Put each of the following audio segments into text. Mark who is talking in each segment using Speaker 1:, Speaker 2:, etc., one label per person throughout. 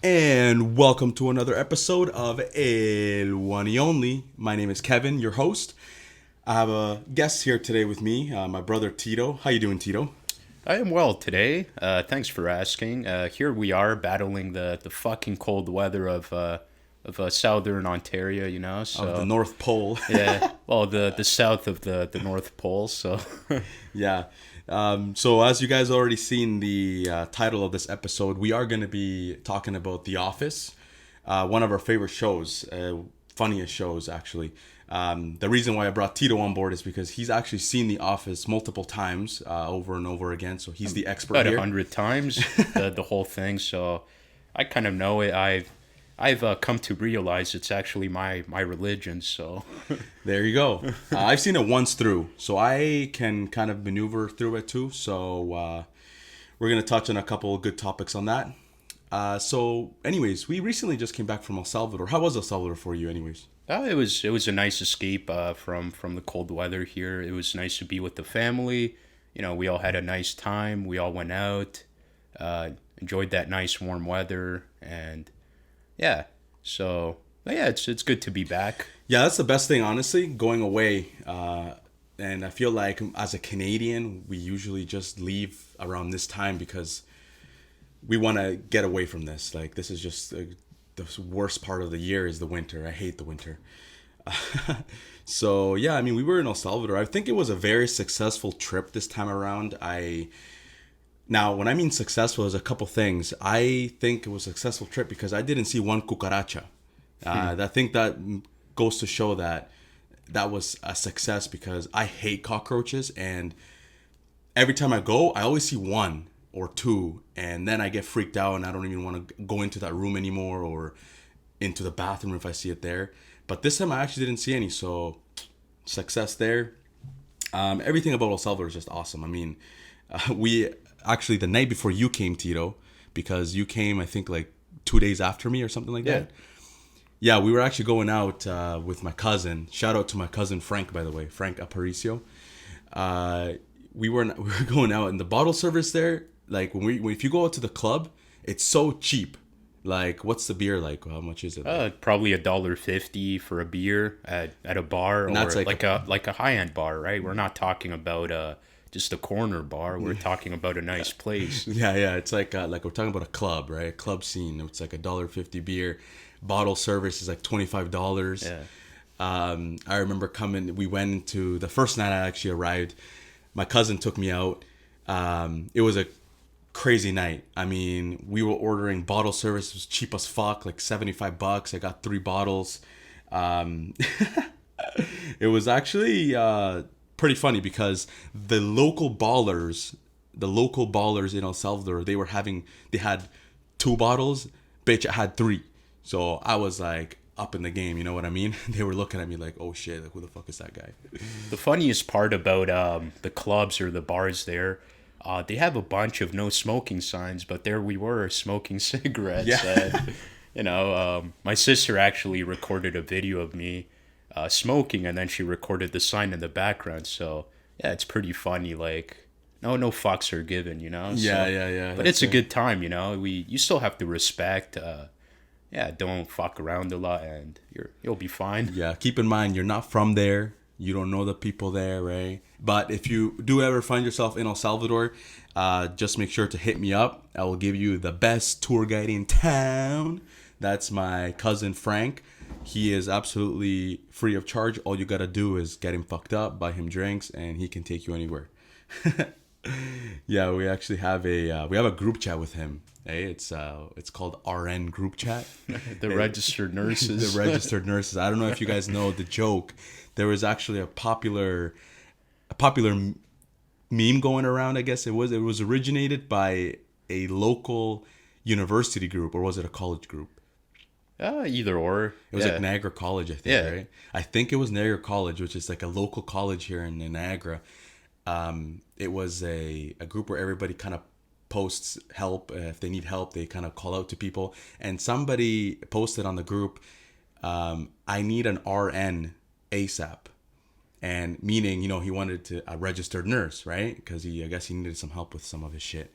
Speaker 1: And welcome to another episode of El One y Only. My name is Kevin, your host. I have a guest here today with me, my brother Tito. How you doing, Tito?
Speaker 2: I am well today. Thanks for asking. Here we are battling the fucking cold weather of southern Ontario, you know.
Speaker 1: Of the
Speaker 2: So
Speaker 1: North Pole.
Speaker 2: yeah, well the south of the North Pole. So
Speaker 1: Yeah. So as you guys already seen the title of this episode, we are going to be talking about The Office, one of our favorite shows, funniest shows actually. The reason why I brought Tito on board is because he's actually seen The Office multiple times, over and over again. So he's the expert
Speaker 2: about a
Speaker 1: here.
Speaker 2: hundred times the whole thing. So I kind of know it. I've come to realize it's actually my religion. So
Speaker 1: There you go. I've seen it once through, so I can kind of maneuver through it too. So we're gonna touch on a couple of good topics on that. Anyways, we recently just came back from El Salvador. How was El Salvador for you, anyways?
Speaker 2: it was a nice escape from the cold weather here. It was nice to be with the family. You know, we all had a nice time. We all went out, enjoyed that nice warm weather, and yeah. So yeah, it's good to be back.
Speaker 1: Yeah, that's the best thing, honestly, going away. And I feel like as a Canadian, we usually just leave around this time because we want to get away from this. Like, this is just the worst part of the year is the winter. I hate the winter. So yeah, I mean, we were in El Salvador. I think it was a very successful trip this time around. Now, when I mean successful, there's a couple things. I think it was a successful trip because I didn't see one cucaracha. I think that goes to show that that was a success because I hate cockroaches, and every time I go, I always see one or two, and then I get freaked out and I don't even want to go into that room anymore or into the bathroom if I see it there. But this time I actually didn't see any, so success there. Everything about El Salvador is just awesome. I mean, we actually the night before you came, Tito, because you came I think like 2 days after me or something like
Speaker 2: Yeah.
Speaker 1: that. Yeah, we were actually going out with my cousin. Shout out to my cousin Frank, by the way, Frank Aparicio. Uh, we were going out, and the bottle service there, like if you go out to the club, it's so cheap. Like, what's the beer like? How much is it?
Speaker 2: Probably $1.50 for a beer at a bar,
Speaker 1: And
Speaker 2: or
Speaker 1: that's like
Speaker 2: like a high end bar, right? We're not talking about just a corner bar. We're talking about a nice place.
Speaker 1: yeah. It's like we're talking about a club, right? A club scene. It's like $1.50 beer. Bottle service is like $25.
Speaker 2: Yeah.
Speaker 1: I remember coming. We went into the first night I actually arrived. My cousin took me out. It was a crazy night. I mean, we were ordering bottle service. It was cheap as fuck, like $75. I got 3 bottles. Um, it was actually pretty funny because the local ballers in El Salvador, they had 2 bottles. Bitch, I had 3. So I was like up in the game, you know what I mean? They were looking at me like, oh shit, like who the fuck is that guy?
Speaker 2: The funniest part about the clubs or the bars there, they have a bunch of no smoking signs, but there we were smoking cigarettes.
Speaker 1: Yeah.
Speaker 2: My sister actually recorded a video of me smoking, and then she recorded the sign in the background. So yeah, it's pretty funny. Like, no fucks are given, you know.
Speaker 1: Yeah,
Speaker 2: So,
Speaker 1: yeah.
Speaker 2: but it's a good time, you know. You still have to respect. Yeah, don't fuck around a lot, and you'll be fine.
Speaker 1: Yeah, keep in mind you're not from there. You don't know the people there, right? But if you do ever find yourself in El Salvador, just make sure to hit me up. I will give you the best tour guide in town. That's my cousin Frank. He is absolutely free of charge. All you gotta do is get him fucked up, buy him drinks, and he can take you anywhere. Yeah, we actually have a group chat with him. Hey, it's called RN group chat.
Speaker 2: The registered nurses.
Speaker 1: The registered nurses. I don't know if you guys know the joke. There was actually a popular meme going around. I guess it was originated by a local university group, or was it a college group?
Speaker 2: Either or.
Speaker 1: It was
Speaker 2: Yeah.
Speaker 1: like Niagara College, I think,
Speaker 2: Yeah.
Speaker 1: right? I think it was Niagara College, which is like a local college here in Niagara. It was a group where everybody kind of posts help. If they need help, they kind of call out to people. And somebody posted on the group, I need an RN ASAP. And meaning, he wanted a registered nurse, right? Because I guess he needed some help with some of his shit.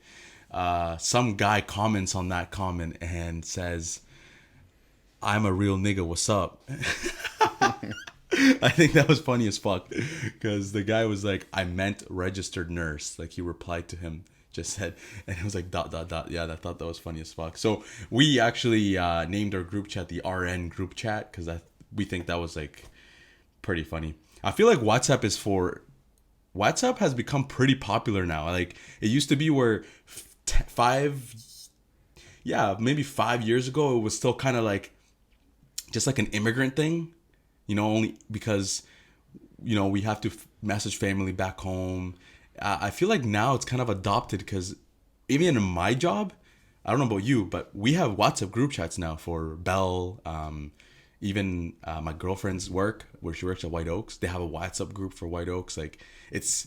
Speaker 1: some guy comments on that comment and says, "I'm a real nigga, what's up?" I think that was funny as fuck, because the guy was like, "I meant registered nurse." Like, he replied to him, just said, and it was like dot dot dot. Yeah, I thought that was funny as fuck. So we actually named our group chat the RN group chat, because we think that was like pretty funny. I feel like WhatsApp has become pretty popular now. Like, it used to be where maybe 5 years ago, it was still kind of like just like an immigrant thing, only because, we have to message family back home. I feel like now it's kind of adopted, because even in my job, I don't know about you, but we have WhatsApp group chats now for Bell. Even my girlfriend's work, where she works at White Oaks, they have a WhatsApp group for White Oaks. Like, it's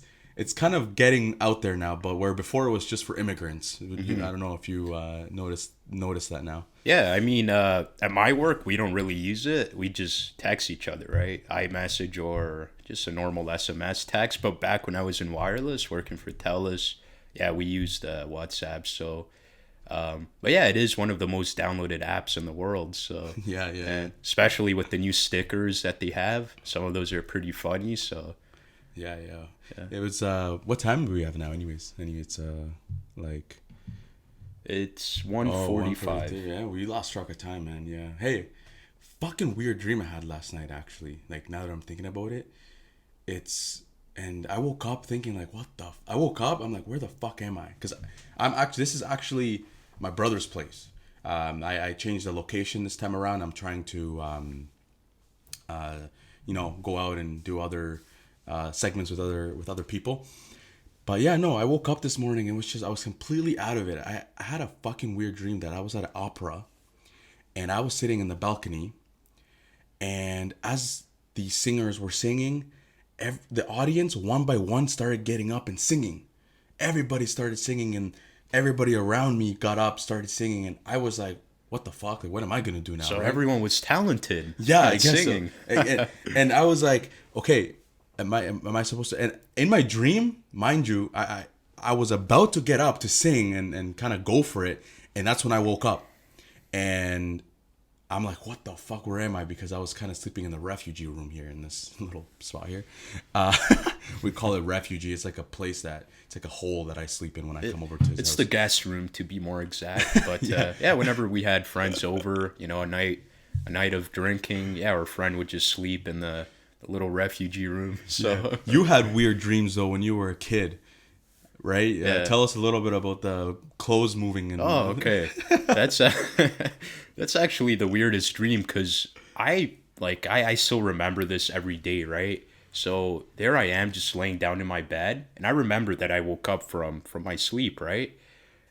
Speaker 1: kind of getting out there now, but where before it was just for immigrants. I don't know if you noticed that now.
Speaker 2: Yeah, I mean, at my work, we don't really use it. We just text each other, right? iMessage or just a normal SMS text. But back when I was in wireless, working for TELUS, yeah, we used WhatsApp. So, but yeah, it is one of the most downloaded apps in the world. So
Speaker 1: yeah.
Speaker 2: And especially with the new stickers that they have, some of those are pretty funny. So
Speaker 1: yeah. It was what time do we have now? Anyways, it's like.
Speaker 2: It's 1:45.
Speaker 1: Yeah, we lost track of time, man. Yeah. Hey, fucking weird dream I had last night, actually. Like, now that I'm thinking about it, and I woke up thinking, like, I woke up, I'm like, where the fuck am I? Because this is actually my brother's place. I changed the location this time around. I'm trying to, go out and do other segments with other people. But yeah, no, I woke up this morning and I was completely out of it. I had a fucking weird dream that I was at an opera and I was sitting in the balcony, and as the singers were singing, the audience one by one started getting up and singing. Everybody started singing, and everybody around me got up, started singing, and I was like, what the fuck? Like, what am I going to do now?
Speaker 2: So
Speaker 1: right?
Speaker 2: Everyone was talented.
Speaker 1: Yeah, I guess
Speaker 2: singing.
Speaker 1: So. And I was like, okay, am I supposed to? And in my dream, mind you, I was about to get up to sing and kind of go for it, and that's when I woke up, and I'm like, what the fuck? Where am I? Because I was kind of sleeping in the refugee room here in this little spot here. We call it refugee. It's like a place it's like a hole that I sleep in when I come over to his house.
Speaker 2: It's the guest room, to be more exact. But yeah, whenever we had friends over, a night of drinking, our friend would just sleep in the little refugee room. So
Speaker 1: you had weird dreams though when you were a kid, right?
Speaker 2: Yeah.
Speaker 1: Tell us a little bit about the clothes moving.
Speaker 2: Oh, okay. That's actually the weirdest dream, because I still remember this every day, right? So there I am, just laying down in my bed, and I remember that I woke up from my sleep, right?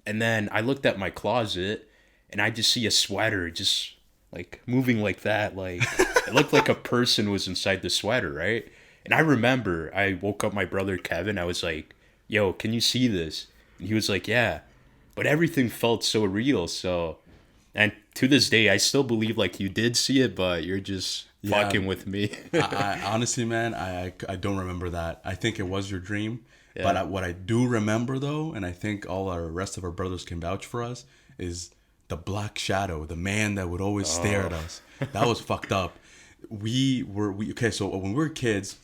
Speaker 2: And then I looked at my closet, and I just see a sweater just like moving like that, like it looked like a person was inside the sweater, right? And I remember I woke up my brother Kevin. I was like, yo, can you see this? And he was like, yeah. But everything felt so real. So, and to this day, I still believe like you did see it, but you're just fucking with me.
Speaker 1: I honestly, man, I don't remember that. I think it was your dream. Yeah. But what I do remember though, and I think all our rest of our brothers can vouch for us, is the black shadow, the man that would always stare at us. That was fucked up. Okay, so when we were kids,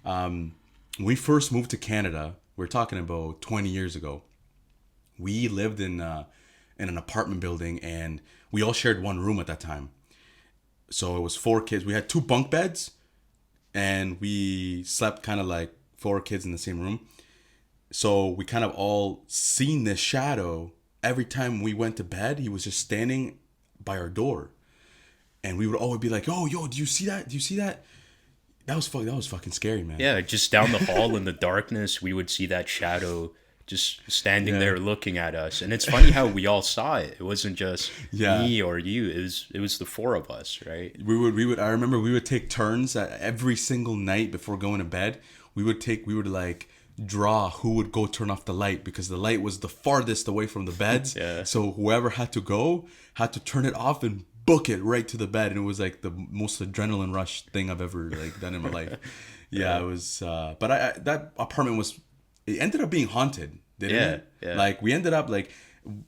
Speaker 1: when we first moved to Canada, we're talking about 20 years ago. We lived in an apartment building, and we all shared one room at that time. So it was 4 kids. We had 2 bunk beds, and we slept kind of like 4 kids in the same room. So we kind of all seen this shadow. Every time we went to bed, he was just standing by our door. And we would always be like, oh, yo, do you see that? Do you see that? That was fucking scary, man.
Speaker 2: Yeah, just down the hall in the darkness, we would see that shadow just standing there looking at us. And it's funny how we all saw it. It wasn't just me or you. It was the 4 of us, right?
Speaker 1: I remember we would take turns every single night before going to bed. We would like draw who would go turn off the light, because the light was the farthest away from the beds. So whoever had to go had to turn it off and book it right to the bed, and it was like the most adrenaline rush thing I've ever like done in my life. It was but that apartment it ended up being haunted, didn't it? Like we ended up like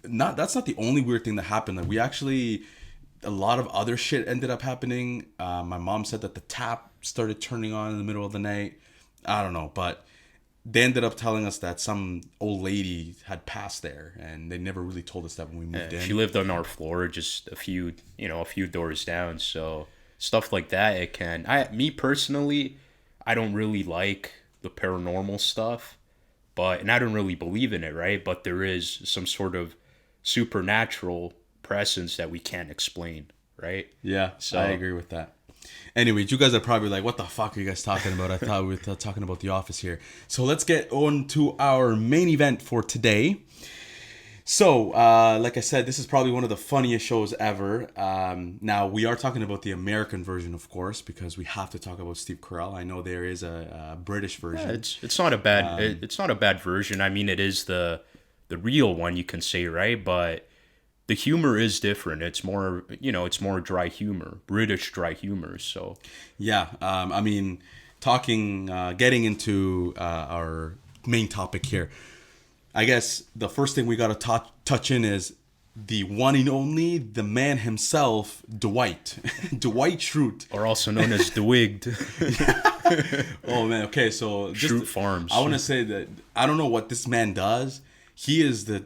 Speaker 1: That's not the only weird thing that happened. Like we actually, a lot of other shit ended up happening. My mom said that the tap started turning on in the middle of the night. I don't know, but they ended up telling us that some old lady had passed there, and they never really told us that when we moved in.
Speaker 2: She lived on our floor, just a few doors down. So stuff like that, it can. Me personally, I don't really like the paranormal stuff, and I don't really believe in it, right? But there is some sort of supernatural presence that we can't explain, right?
Speaker 1: Yeah, so I agree with that. Anyways, you guys are probably like, what the fuck are you guys talking about? I thought we were talking about The Office here. So let's get on to our main event for today. So, like I said, this is probably one of the funniest shows ever. Now, we are talking about the American version, of course, because we have to talk about Steve Carell. I know there is a British version.
Speaker 2: Yeah, it's not a bad it's not a bad version. I mean, it is the real one, you can say, right? But the humor is different. It's more, it's more dry humor, British dry humor. So
Speaker 1: yeah, I mean, getting into our main topic here. I guess the first thing we got to touch in is the one and only, the man himself, Dwight. Dwight Schrute.
Speaker 2: Or also known as Dwigged.
Speaker 1: Oh, man. Okay, so
Speaker 2: Schrute Farms.
Speaker 1: I want to say that I don't know what this man does. He is the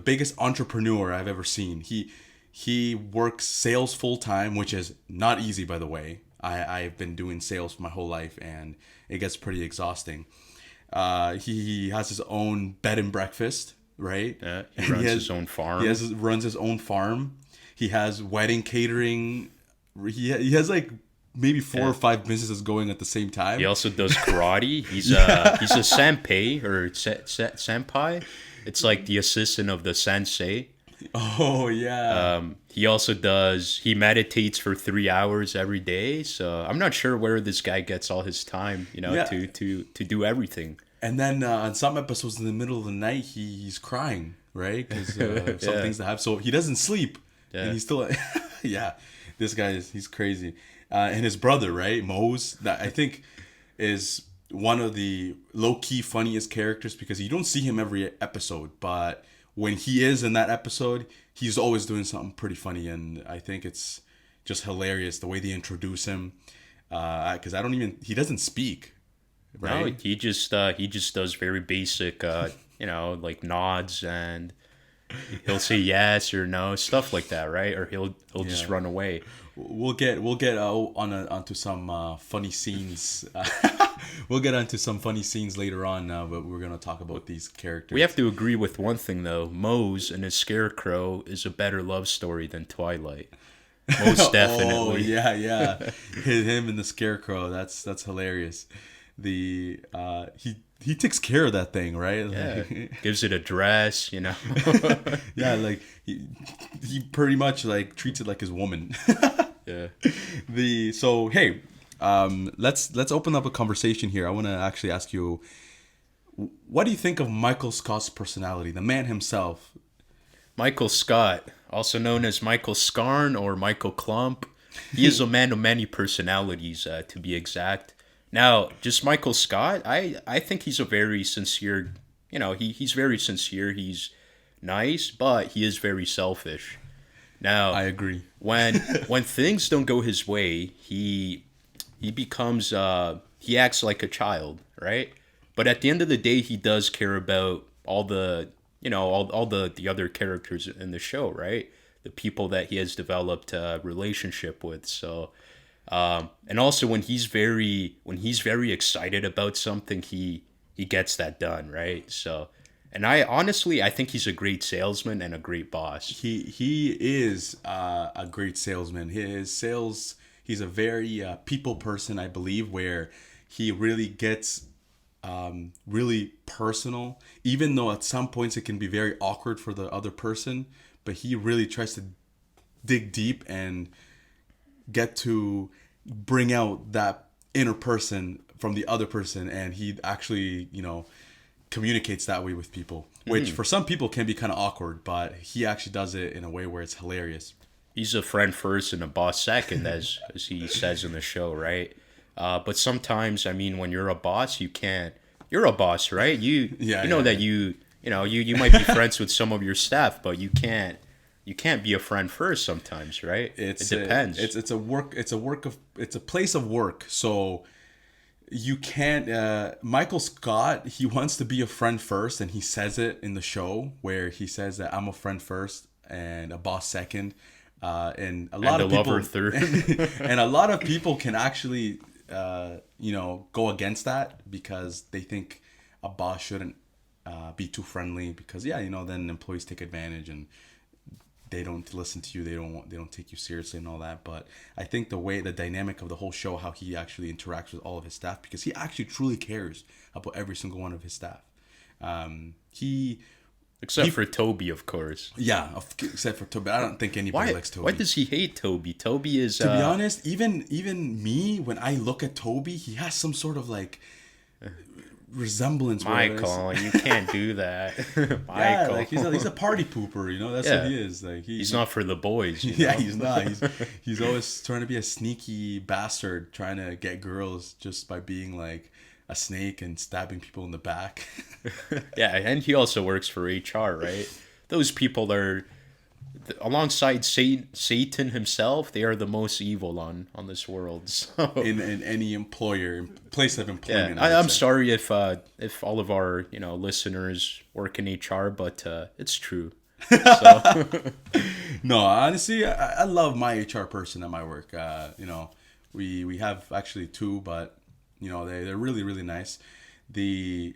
Speaker 1: biggest entrepreneur I've ever seen. He works sales full time, which is not easy, by the way. I've been doing sales for my whole life, and it gets pretty exhausting. He has his own bed and breakfast, right?
Speaker 2: Yeah, he runs his own farm.
Speaker 1: Runs his own farm. He has wedding catering. He has like maybe 4 or 5 businesses going at the same time.
Speaker 2: He also does karate. He's a senpai or senpai. It's like the assistant of the sensei.
Speaker 1: Oh yeah.
Speaker 2: He meditates for 3 hours every day. So I'm not sure where this guy gets all his time, to do everything.
Speaker 1: And then on some episodes in the middle of the night, he's crying, right? Because some things that happen. So he doesn't sleep, and he's still, yeah. This guy he's crazy. And his brother, right, Mose, that I think is one of the low key funniest characters because you don't see him every episode, but when he is in that episode, he's always doing something pretty funny, and I think it's just hilarious the way they introduce him. Because he doesn't speak. Right?
Speaker 2: No, he just does very basic, like nods, and he'll say yes or no, stuff like that, right? Or he'll just run away.
Speaker 1: We'll get onto some funny scenes. We'll get onto some funny scenes later on, but we're gonna talk about these characters.
Speaker 2: We have to agree with one thing though: Mose and his scarecrow is a better love story than Twilight. Most definitely.
Speaker 1: Oh yeah. Him and the scarecrow. That's hilarious. He takes care of that thing, right?
Speaker 2: Yeah, gives it a dress,
Speaker 1: Yeah, like he pretty much like treats it like his woman.
Speaker 2: Yeah.
Speaker 1: Hey, let's open up a conversation here. I want to actually ask you, what do you think of Michael Scott's personality, the man himself?
Speaker 2: Michael Scott, also known as Michael Scarn or Michael Klump, he is a man of many personalities, to be exact. Now, just Michael Scott, I think he's a very sincere, he's very sincere. He's nice, but he is very selfish. Now,
Speaker 1: I agree.
Speaker 2: When things don't go his way, he becomes, he acts like a child, right? But at the end of the day, he does care about all the, all the other characters in the show, right? The people that he has developed a relationship with. So, and also when he's very excited about something, he gets that done, right? So, and I think he's a great salesman and a great boss.
Speaker 1: He is a great salesman. He's a very people person, I believe, where he really gets really personal, even though at some points it can be very awkward for the other person, but he really tries to dig deep and get to bring out that inner person from the other person, and he actually communicates that way with people, which for some people can be kind of awkward, but he actually does it in a way where it's hilarious.
Speaker 2: He's a friend first and a boss second, as he says in the show, right? But sometimes, I mean, when you're a boss, you're a boss, right? You know that you You know, you might be friends with some of your staff, but you can't be a friend first sometimes, right? It depends.
Speaker 1: It's a place of work. So you can't. Michael Scott, he wants to be a friend first, and he says it in the show where he says that I'm a friend first and a boss second. And a lot of people
Speaker 2: lover third.
Speaker 1: and a lot of people can actually go against that because they think a boss shouldn't be too friendly because then employees take advantage and they don't listen to you, they don't take you seriously and all that. But I think the dynamic of the whole show, how he actually interacts with all of his staff, because he actually truly cares about every single one of his staff.
Speaker 2: Except for Toby, of course.
Speaker 1: Yeah, except for Toby. I don't think anybody likes Toby.
Speaker 2: Why does he hate Toby? Toby is...
Speaker 1: To be honest, even me, when I look at Toby, he has some sort of like resemblance.
Speaker 2: Michael, you can't do that. Michael.
Speaker 1: Yeah, like he's a party pooper, That's what he is. Like
Speaker 2: he's not for the boys.
Speaker 1: Yeah, he's not. He's always trying to be a sneaky bastard, trying to get girls just by being like a snake and stabbing people in the back.
Speaker 2: Yeah, and he also works for HR, right? Those people are, alongside Satan himself, they are the most evil on this world. So.
Speaker 1: In any place of employment.
Speaker 2: Yeah, I'm sorry if all of our listeners work in HR, but it's true. So.
Speaker 1: No, honestly, I love my HR person at my work. We have actually two, but they're really, really nice. The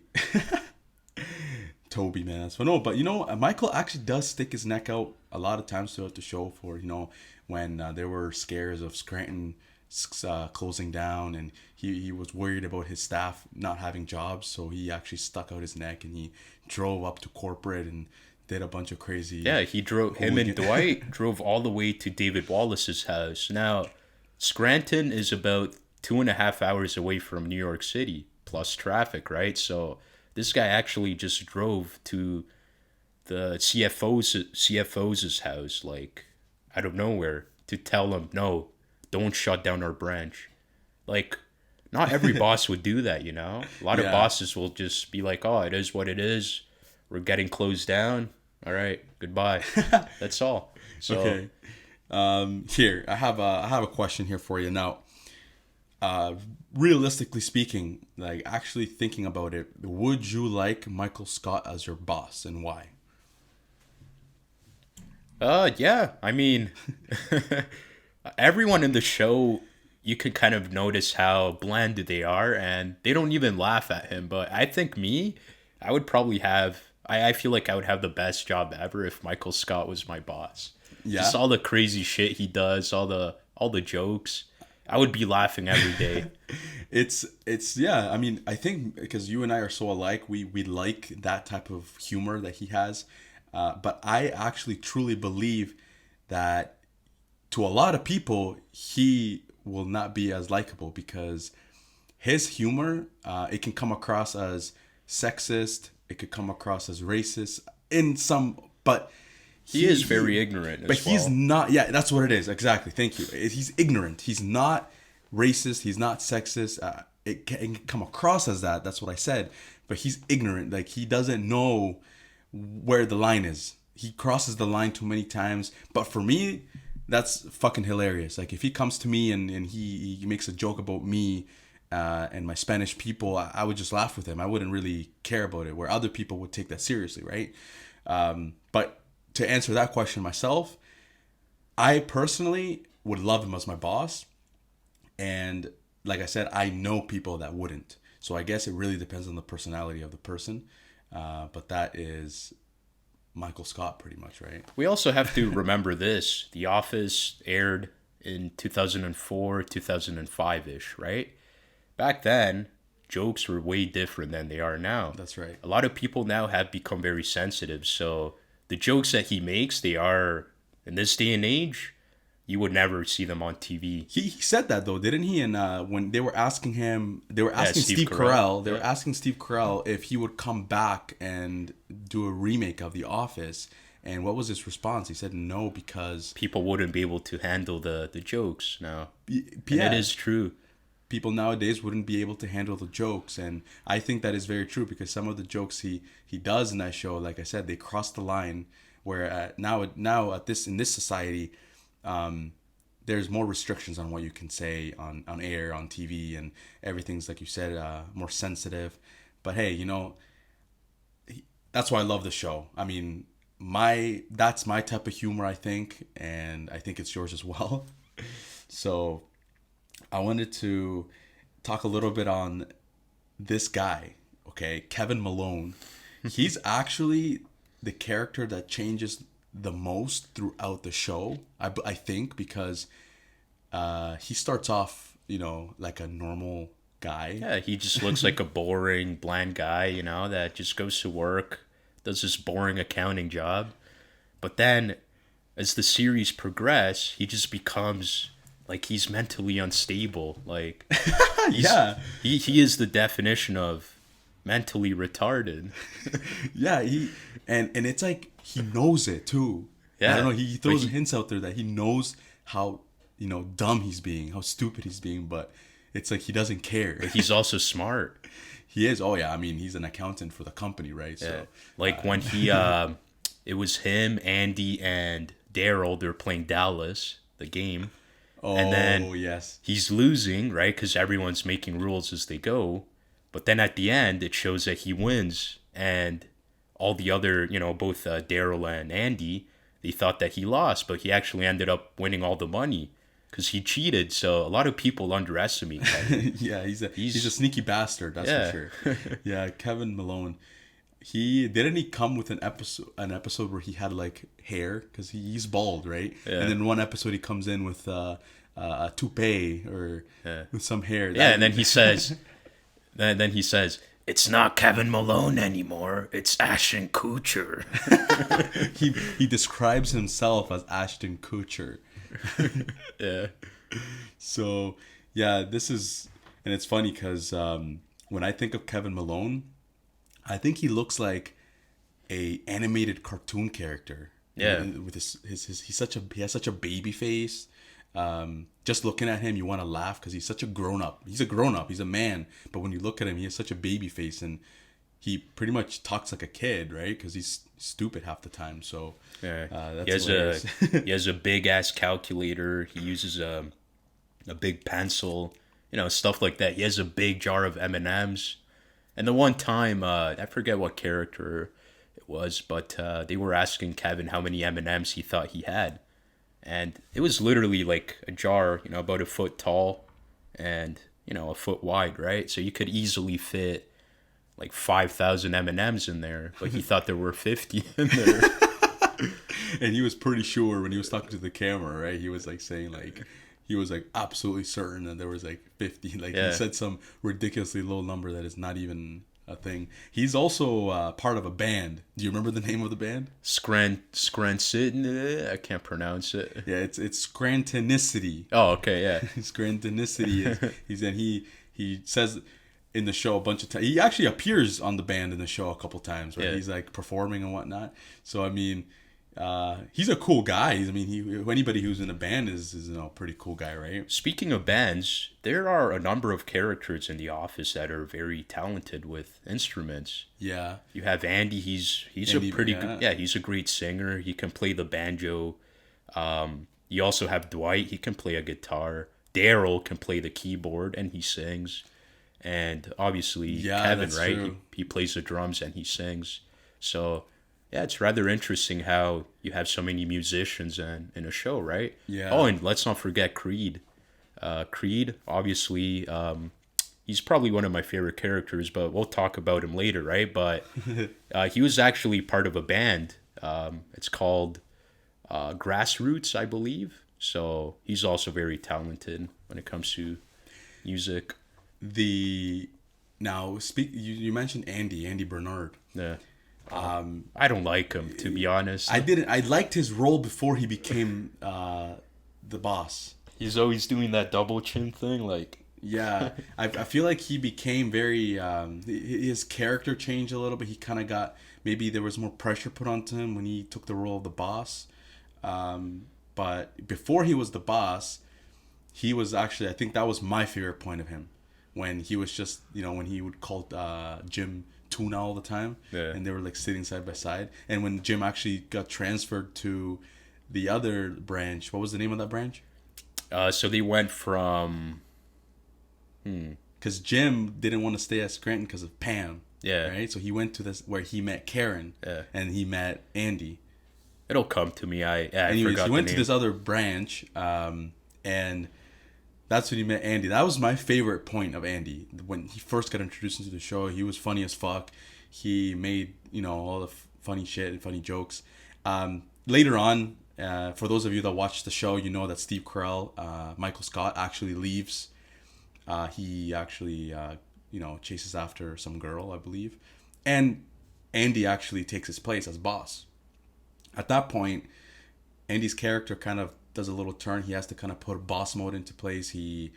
Speaker 1: Toby, man, that's fun. No, but Michael actually does stick his neck out a lot of times throughout the show for when there were scares of Scranton closing down, and he was worried about his staff not having jobs, so he actually stuck out his neck and he drove up to corporate and did a bunch of crazy.
Speaker 2: Yeah, him and Dwight drove all the way to David Wallace's house. Now, Scranton is about 2.5 hours away from New York City, plus traffic, right? So this guy actually just drove to the CFO's house, like, out of nowhere, to tell him, no, don't shut down our branch. Like, not every boss would do that, A lot of bosses will just be like, oh, it is what it is. We're getting closed down. All right, goodbye. That's all. So,
Speaker 1: okay. Here, I have a question here for you now. Realistically speaking, like actually thinking about it, would you like Michael Scott as your boss, and why?
Speaker 2: Yeah. I mean, everyone in the show, you can kind of notice how bland they are, and they don't even laugh at him. But I think I would probably I feel like I would have the best job ever if Michael Scott was my boss. Yeah. Just all the crazy shit he does, all the jokes. I would be laughing every day.
Speaker 1: It's yeah. I mean, I think because you and I are so alike, we like that type of humor that he has. But I actually truly believe that to a lot of people, he will not be as likable because his humor, it can come across as sexist. It could come across as racist but
Speaker 2: he is very ignorant.
Speaker 1: But he's not. Yeah, that's what it is. Exactly. Thank you. He's ignorant. He's not racist. He's not sexist. It can come across as that. That's what I said. But he's ignorant. Like, he doesn't know where the line is. He crosses the line too many times. But for me, that's fucking hilarious. Like, if he comes to me and he makes a joke about me and my Spanish people, I would just laugh with him. I wouldn't really care about it, where other people would take that seriously, right? But to answer that question myself, I personally would love him as my boss. And like I said, I know people that wouldn't. So I guess it really depends on the personality of the person. But that is Michael Scott pretty much, right?
Speaker 2: We also have to remember this. The Office aired in 2004, 2005-ish, right? Back then, jokes were way different than they are now.
Speaker 1: That's right.
Speaker 2: A lot of people now have become very sensitive. So the jokes that he makes, they are, in this day and age, you would never see them on TV.
Speaker 1: He said that though, didn't he? And when they were asking him, Steve Carell. They were asking Steve Carell if he would come back and do a remake of The Office. And what was his response? He said no, because
Speaker 2: people wouldn't be able to handle the jokes now.
Speaker 1: Yeah.
Speaker 2: And it is true.
Speaker 1: people nowadays wouldn't be able to handle the jokes, and I think that is very true because some of the jokes he does in that show, like I said, they cross the line. Where now at this in this society, there's more restrictions on what you can say on air, on TV, and everything's, like you said, more sensitive. But hey, that's why I love the show. I mean, that's my type of humor, I think, and I think it's yours as well. So I wanted to talk a little bit on this guy, okay, Kevin Malone. He's actually the character that changes the most throughout the show, I think, because he starts off, like a normal guy.
Speaker 2: Yeah, he just looks like a boring, bland guy, that just goes to work, does this boring accounting job. But then, as the series progresses, he just becomes, like, he's mentally unstable. Like,
Speaker 1: Yeah.
Speaker 2: He is the definition of mentally retarded.
Speaker 1: Yeah, and it's like he knows it too.
Speaker 2: Yeah.
Speaker 1: I don't know, he throws hints out there that he knows how, dumb he's being, how stupid he's being, but it's like he doesn't care.
Speaker 2: But he's also smart.
Speaker 1: He is. Oh yeah, I mean, he's an accountant for the company, right?
Speaker 2: Yeah.
Speaker 1: So
Speaker 2: like when he it was him, Andy, and Daryl, they were playing Dallas, the game.
Speaker 1: Oh,
Speaker 2: and then
Speaker 1: yes.
Speaker 2: he's losing, right? Because everyone's making rules as they go. But then at the end, it shows that he wins, and all the other, both Daryl and Andy, they thought that he lost, but he actually ended up winning all the money because he cheated. So a lot of people underestimate Kevin.
Speaker 1: Yeah, he's a sneaky bastard, that's for sure. Yeah, Kevin Malone. He come with an episode where he had like hair because he's bald, right?
Speaker 2: Yeah.
Speaker 1: And then one episode he comes in with a toupee or with some hair.
Speaker 2: And then he says. Then he says, "It's not Kevin Malone anymore. It's Ashton Kutcher."
Speaker 1: he describes himself as Ashton Kutcher.
Speaker 2: Yeah.
Speaker 1: So, yeah, and it's funny because when I think of Kevin Malone, I think he looks like a animated cartoon character.
Speaker 2: Yeah.
Speaker 1: With his he has such a baby face. Just looking at him, you want to laugh because he's such a grown up. He's a grown up. He's a man. But when you look at him, he has such a baby face, and he pretty much talks like a kid, right? Because he's stupid half the time. So that's
Speaker 2: he has a big ass calculator. He uses a big pencil, stuff like that. He has a big jar of M&Ms. And the one time, I forget what character it was, but they were asking Kevin how many M&Ms he thought he had. And it was literally like a jar, about a foot tall and, a foot wide, right? So you could easily fit like 5,000 M&Ms in there, but he thought there were 50 in there.
Speaker 1: And he was pretty sure when he was talking to the camera, right? He was like saying like, he was like absolutely certain that there was like 50. Like he said some ridiculously low number that is not even a thing. He's also part of a band. Do you remember the name of the band?
Speaker 2: Scranton. I can't pronounce it.
Speaker 1: Yeah, it's Scrantonicity.
Speaker 2: Oh, okay, yeah.
Speaker 1: Scrantonicity. He says in the show a bunch of times. He actually appears on the band in the show a couple times, right? Yeah. He's like performing and whatnot. So I mean, he's a cool guy. I mean, anybody who's in a band is a pretty cool guy, right?
Speaker 2: Speaking of bands, there are a number of characters in The Office that are very talented with instruments.
Speaker 1: Yeah. You
Speaker 2: have Andy. He's Andy, a pretty good. Yeah, he's a great singer. He can play the banjo. You also have Dwight. He can play a guitar. Daryl can play the keyboard and he sings. And obviously Kevin, right? He plays the drums and he sings. So. Yeah, it's rather interesting how you have so many musicians in a show, right?
Speaker 1: Yeah.
Speaker 2: Oh, and let's not forget Creed. Creed, obviously, he's probably one of my favorite characters, but we'll talk about him later, right? But he was actually part of a band. It's called Grassroots, I believe. So he's also very talented when it comes to music.
Speaker 1: You mentioned Andy Bernard.
Speaker 2: Yeah. I don't like him, to be honest.
Speaker 1: I liked his role before he became the boss.
Speaker 2: He's always doing that double chin thing, like.
Speaker 1: Yeah, I feel like he became very. His character changed a little bit. He kind of got, maybe there was more pressure put onto him when he took the role of the boss. But before he was the boss, he was actually, I think that was my favorite point of him, when he was just, when he would call Jim Tuna all the time, and they were like sitting side by side, and when Jim actually got transferred to the other branch, what was the name of that branch?
Speaker 2: So they went from,
Speaker 1: because Jim didn't want to stay at Scranton because of Pam.
Speaker 2: Yeah.
Speaker 1: Right. So he went to this where he met Karen.
Speaker 2: Yeah.
Speaker 1: And he met Andy.
Speaker 2: It'll come to me. I
Speaker 1: Anyways,
Speaker 2: forgot
Speaker 1: he went
Speaker 2: the
Speaker 1: to
Speaker 2: name.
Speaker 1: this other branch, and that's when he met Andy. That was my favorite point of Andy. When he first got introduced into the show, he was funny as fuck. He made, all the funny shit and funny jokes. Later on, for those of you that watch the show, you know that Steve Carell, Michael Scott, actually leaves. He actually, chases after some girl, I believe. And Andy actually takes his place as boss. At that point, Andy's character kind of does a little turn. He has to kind of put boss mode into place. He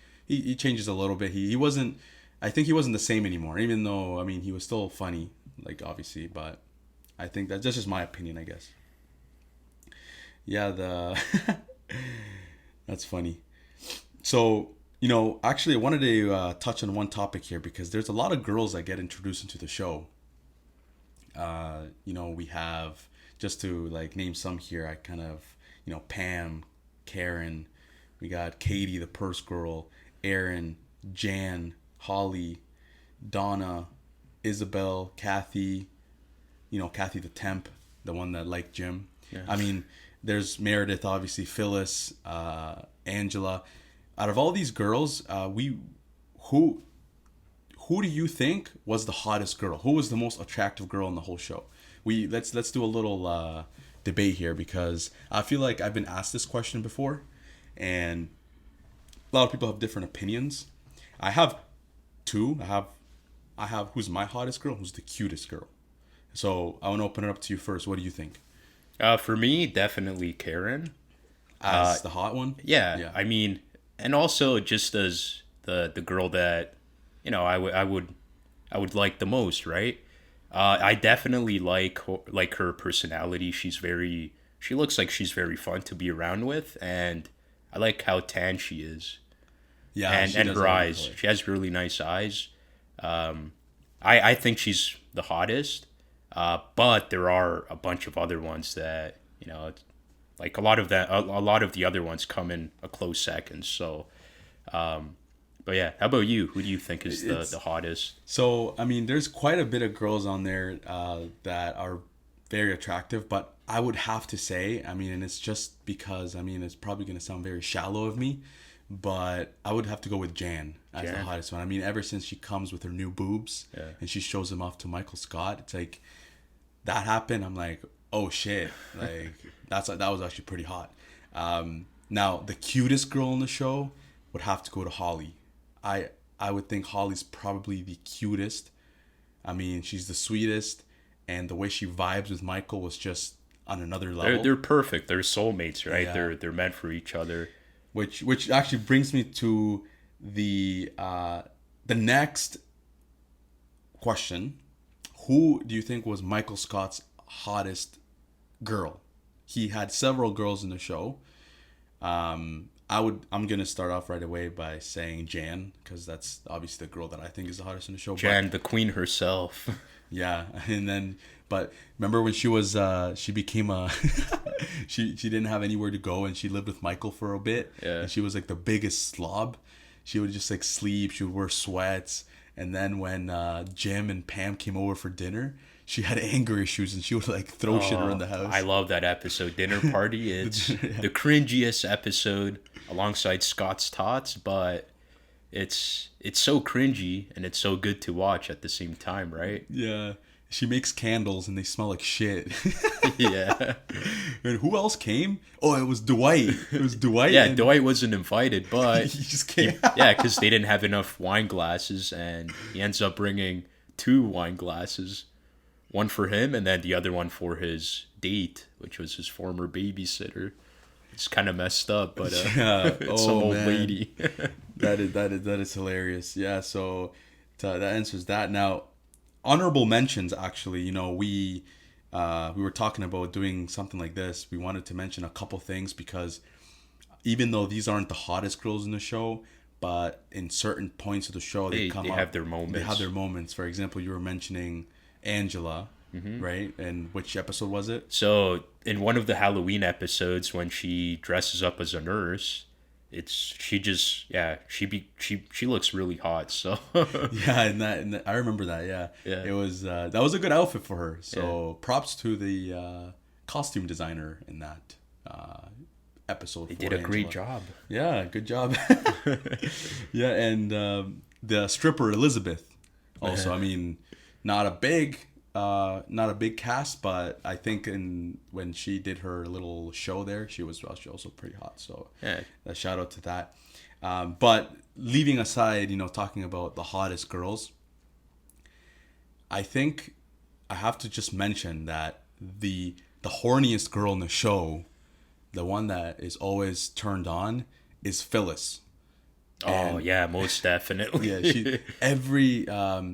Speaker 1: changes a little bit. He wasn't, I think he wasn't the same anymore, even though, I mean, he was still funny, like, obviously. But I think that's just my opinion, I guess. Yeah, that's funny. So, actually, I wanted to touch on one topic here, because there's a lot of girls that get introduced into the show. We have, just to like name some here, I kind of, Pam, Karen, we got Katie, the purse girl, Aaron, Jan, Holly, Donna, Isabel, Kathy, Kathy the temp, the one that liked Jim.
Speaker 2: Yeah.
Speaker 1: I mean, there's Meredith, obviously, Phyllis, Angela. Out of all these girls, who do you think was the hottest girl? Who was the most attractive girl in the whole show? Let's do a little debate here, because I feel like I've been asked this question before, and a lot of people have different opinions. I have two. I have who's my hottest girl, who's the cutest girl. So I want to open it up to you first. What do you think?
Speaker 2: For me, definitely Karen.
Speaker 1: As the hot one?
Speaker 2: Yeah. I mean, and also just as the girl that, I would like the most, right? I definitely like her personality. She looks like she's very fun to be around with, and I like how tan she is.
Speaker 1: Yeah,
Speaker 2: and her eyes. She has really nice eyes. I think she's the hottest. But there are a bunch of other ones that, like a lot of the other ones come in a close second. So, but yeah, how about you? Who do you think is the hottest?
Speaker 1: So, I mean, there's quite a bit of girls on there that are very attractive, but I would have to say, I mean, and it's just because, I mean, it's probably going to sound very shallow of me, but I would have to go with Jan as the hottest one. I mean, ever since she comes with her new boobs and she shows them off to Michael Scott, it's like, that happened, I'm like, oh shit, like that was actually pretty hot. Now the cutest girl in the show would have to go to Holly. I would think Holly's probably the cutest. I mean, she's the sweetest, and the way she vibes with Michael was just on another level.
Speaker 2: They're perfect. They're soulmates, right?
Speaker 1: Yeah.
Speaker 2: They're meant for each other.
Speaker 1: Which actually brings me to the next question. Who do you think was Michael Scott's hottest girl? He had several girls in the show. I'm gonna start off right away by saying Jan, because that's obviously the girl that I think is the hottest in the show.
Speaker 2: Jan, the queen herself.
Speaker 1: Yeah, and then, but remember when she was she became a she didn't have anywhere to go, and she lived with Michael for a bit.
Speaker 2: Yeah.
Speaker 1: And she was like the biggest slob. She would just like sleep. She would wear sweats. And then when Jim and Pam came over for dinner, she had anger issues, and she would like throw shit around the house.
Speaker 2: I love that episode, Dinner Party. It's the cringiest episode alongside Scott's Tots, but it's so cringy and it's so good to watch at the same time, right?
Speaker 1: Yeah. She makes candles and they smell like shit.
Speaker 2: Yeah.
Speaker 1: And who else came? Oh, it was Dwight. It was Dwight.
Speaker 2: Yeah, Dwight wasn't invited, but
Speaker 1: he just came.
Speaker 2: Yeah, because they didn't have enough wine glasses, and he ends up bringing 2 wine glasses, one for him and then the other one for his date, which was his former babysitter. It's kind of messed up, but it's some old lady.
Speaker 1: That is hilarious. Yeah, so that answers that. Now, honorable mentions, actually, we were talking about doing something like this. We wanted to mention a couple things because even though these aren't the hottest girls in the show, but in certain points of the show,
Speaker 2: They have their moments.
Speaker 1: They have their moments. For example, you were mentioning Angela, right? And which episode was it?
Speaker 2: So in one of the Halloween episodes, when she dresses up as a nurse, she looks really hot. So
Speaker 1: Yeah, and I remember that. Yeah,
Speaker 2: Yeah.
Speaker 1: it was that was a good outfit for her. So props to the costume designer in that episode.
Speaker 2: they did a great job.
Speaker 1: Yeah, good job. Yeah, and the stripper Elizabeth. Also, I mean, not a big cast, but I think when she did her little show there, she was also pretty hot. So
Speaker 2: Yeah.
Speaker 1: a shout out to that. But leaving aside, talking about the hottest girls, I think I have to just mention that the horniest girl in the show, the one that is always turned on, is Phyllis.
Speaker 2: Oh yeah, most definitely.
Speaker 1: Yeah, she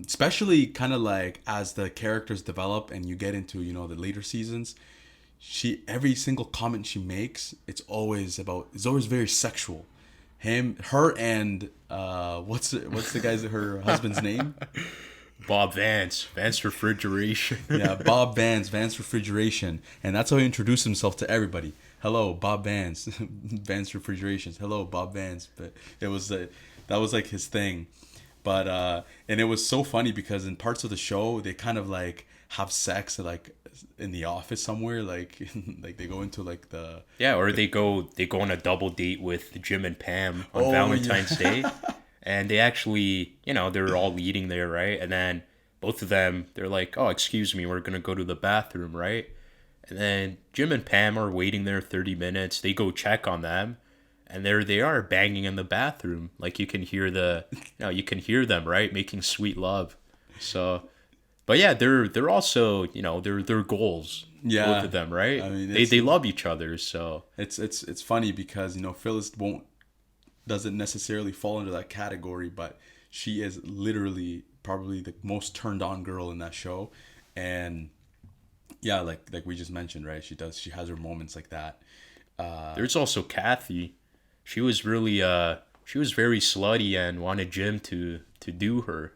Speaker 1: especially kind of like as the characters develop and you get into the later seasons, every single comment she makes, it's always very sexual. Her and what's the guy's her husband's name?
Speaker 2: Bob Vance Refrigeration.
Speaker 1: Yeah, Bob Vance Refrigeration, and that's how he introduced himself to everybody. Hello, Bob Vance, Vance Refrigerations. Hello, Bob Vance. But it was that was like his thing. But and it was so funny because in parts of the show they kind of like have sex like in the office somewhere, like like they go into like the
Speaker 2: Or they go on a double date with Jim and Pam on
Speaker 1: Oh,
Speaker 2: Valentine's Day, and they actually, they're all eating there, right? And then both of them, they're like, "Oh, excuse me, we're gonna go to the bathroom, right?" And then Jim and Pam are waiting there 30 minutes. They go check on them, and there they are banging in the bathroom. Like you can hear them, right, making sweet love. So, but yeah, they're also, they're goals.
Speaker 1: Yeah.
Speaker 2: Both of them, right?
Speaker 1: I mean,
Speaker 2: they love each other. So
Speaker 1: it's funny because Phyllis doesn't necessarily fall into that category, but she is literally probably the most turned on girl in that show. And yeah, like we just mentioned, right? She has her moments like that.
Speaker 2: There's also Kathy. She was very slutty and wanted Jim to do her,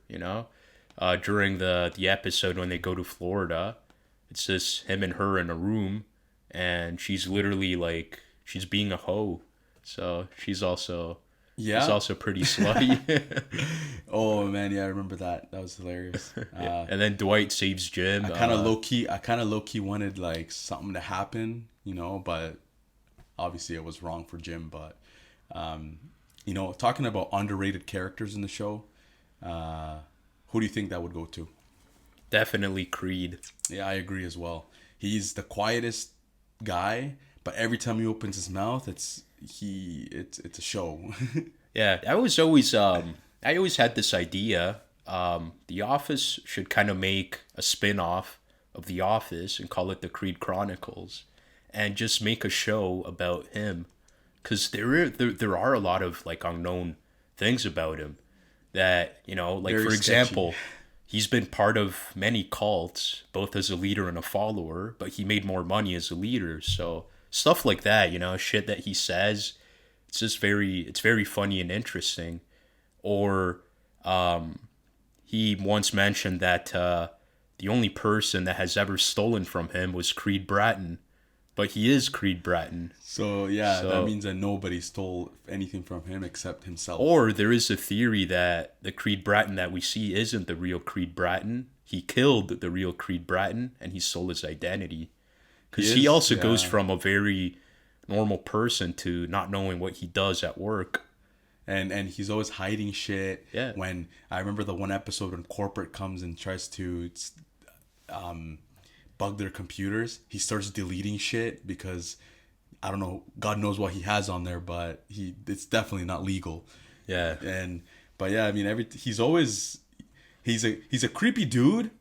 Speaker 2: during the episode when they go to Florida. It's just him and her in a room, and she's literally like, she's being a hoe. So she's also pretty slutty.
Speaker 1: Oh man, yeah, I remember that. That was hilarious.
Speaker 2: And then Dwight saves Jim.
Speaker 1: I kind of low key wanted like something to happen, but obviously it was wrong for Jim. But talking about underrated characters in the show, who do you think that would go to?
Speaker 2: Definitely Creed.
Speaker 1: Yeah, I agree as well. He's the quietest guy, but every time he opens his mouth, it's a show.
Speaker 2: Yeah, I always had this idea. The Office should kind of make a spin-off of The Office and call it the Creed Chronicles, and just make a show about him, because there are a lot of like unknown things about him that like
Speaker 1: Very
Speaker 2: for
Speaker 1: sketchy.
Speaker 2: example, he's been part of many cults, both as a leader and a follower, but he made more money as a leader. So stuff like that, shit that he says, it's very funny and interesting. Or he once mentioned that the only person that has ever stolen from him was Creed Bratton, but he is Creed Bratton.
Speaker 1: So that means that nobody stole anything from him except himself.
Speaker 2: Or there is a theory that the Creed Bratton that we see isn't the real Creed Bratton. He killed the real Creed Bratton and he stole his identity. Because he also goes from a very normal person to not knowing what he does at work.
Speaker 1: And he's always hiding shit.
Speaker 2: Yeah.
Speaker 1: When I remember the one episode when corporate comes and tries to bug their computers, he starts deleting shit because I don't know, God knows what he has on there, but it's definitely not legal.
Speaker 2: Yeah.
Speaker 1: But yeah, I mean he's a creepy dude,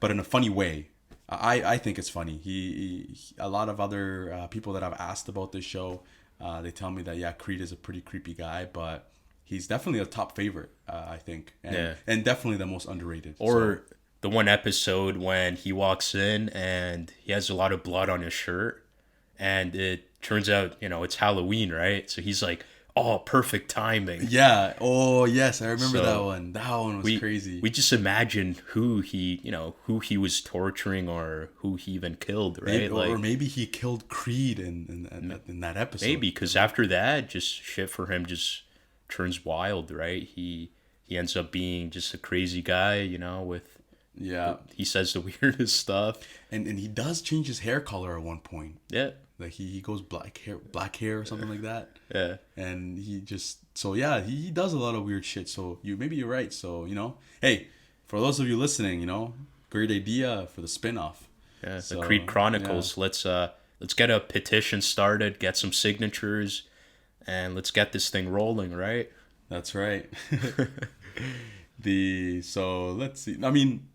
Speaker 1: but in a funny way. I think it's funny. He a lot of other people that I've asked about this show, they tell me that Creed is a pretty creepy guy, but he's definitely a top favorite, I think, and definitely the most underrated.
Speaker 2: Or the one episode when he walks in and he has a lot of blood on his shirt, and it turns out, it's Halloween, right? So he's like, oh, perfect timing.
Speaker 1: Yeah. Oh, yes, I remember
Speaker 2: So
Speaker 1: that one. That one was
Speaker 2: we
Speaker 1: crazy.
Speaker 2: we just imagine who he was torturing or who he even killed,
Speaker 1: Maybe,
Speaker 2: right?
Speaker 1: or
Speaker 2: Like
Speaker 1: maybe he killed Creed in that episode.
Speaker 2: maybe because after that, just shit for him just turns wild, right? He ends up being just a crazy guy, with
Speaker 1: Yeah.
Speaker 2: he says the weirdest stuff.
Speaker 1: And he does change his hair color at one point.
Speaker 2: Yeah,
Speaker 1: Like he goes black hair or something like that.
Speaker 2: yeah.
Speaker 1: And he just, so yeah, he does a lot of weird shit. So maybe you're right. So, hey, for those of you listening, great idea for the spin-off.
Speaker 2: Yeah,
Speaker 1: So,
Speaker 2: the Creed Chronicles. Let's get a petition started, get some signatures, and let's get this thing rolling, right?
Speaker 1: That's right. So let's see. I mean,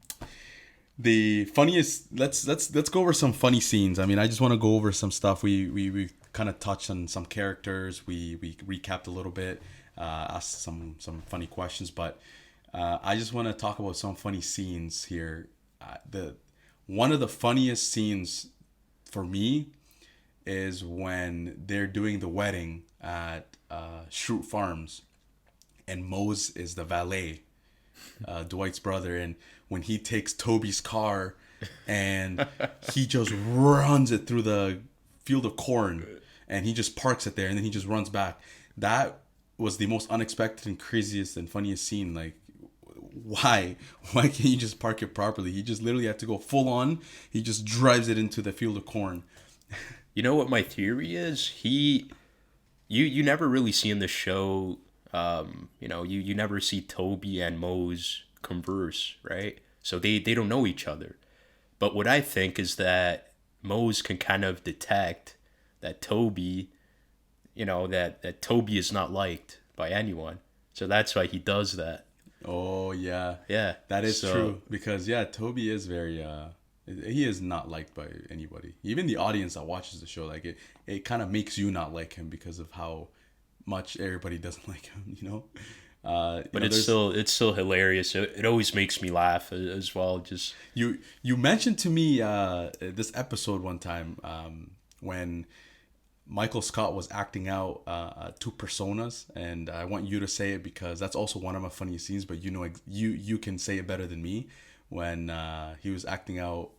Speaker 1: the funniest. Let's go over some funny scenes. I mean, I just want to go over some stuff. We kind of touched on some characters. We recapped a little bit, asked some funny questions, but I just want to talk about some funny scenes here. The one of the funniest scenes for me is when they're doing the wedding at Shroot Farms, and Mose is the valet, Dwight's brother, and when he takes Toby's car and he just runs it through the field of corn and he just parks it there and then he just runs back. That was the most unexpected and craziest and funniest scene. Like, why can't you just park it properly? He just literally had to go full on. He just drives it into the field of corn.
Speaker 2: You know what my theory is? You never really see in the show. You never see Toby and Mose converse, right? So they don't know each other. But what I think is that Mose can kind of detect that Toby, that Toby is not liked by anyone. So that's why he does that.
Speaker 1: Oh yeah,
Speaker 2: Yeah,
Speaker 1: that is true. Because Toby is very he is not liked by anybody. Even the audience that watches the show, like it kind of makes you not like him because of how much everybody doesn't like him.
Speaker 2: But it's still hilarious. It always makes me laugh as well. Just
Speaker 1: you mentioned to me this episode one time when Michael Scott was acting out two personas, and I want you to say it because that's also one of my funniest scenes. But you can say it better than me. When he was acting out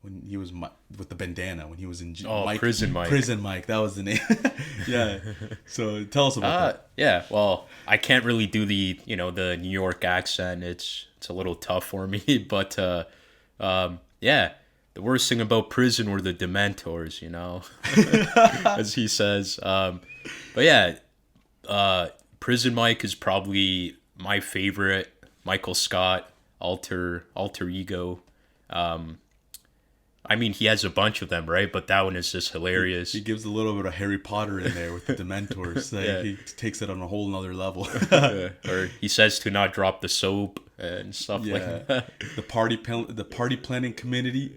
Speaker 1: when he was with the bandana when he was in
Speaker 2: Prison
Speaker 1: Mike, that was the name. Yeah, so tell us about that.
Speaker 2: Yeah, well, I can't really do the New York accent. It's a little tough for me. But yeah, the worst thing about prison were the Dementors, as he says. But yeah, Prison Mike is probably my favorite Michael Scott alter ego. I mean, he has a bunch of them, right? But that one is just hilarious.
Speaker 1: He gives a little bit of Harry Potter in there with the Dementors.
Speaker 2: Yeah.
Speaker 1: He takes it on a whole nother level.
Speaker 2: Yeah. Or he says to not drop the soap and stuff like that.
Speaker 1: The party planning committee.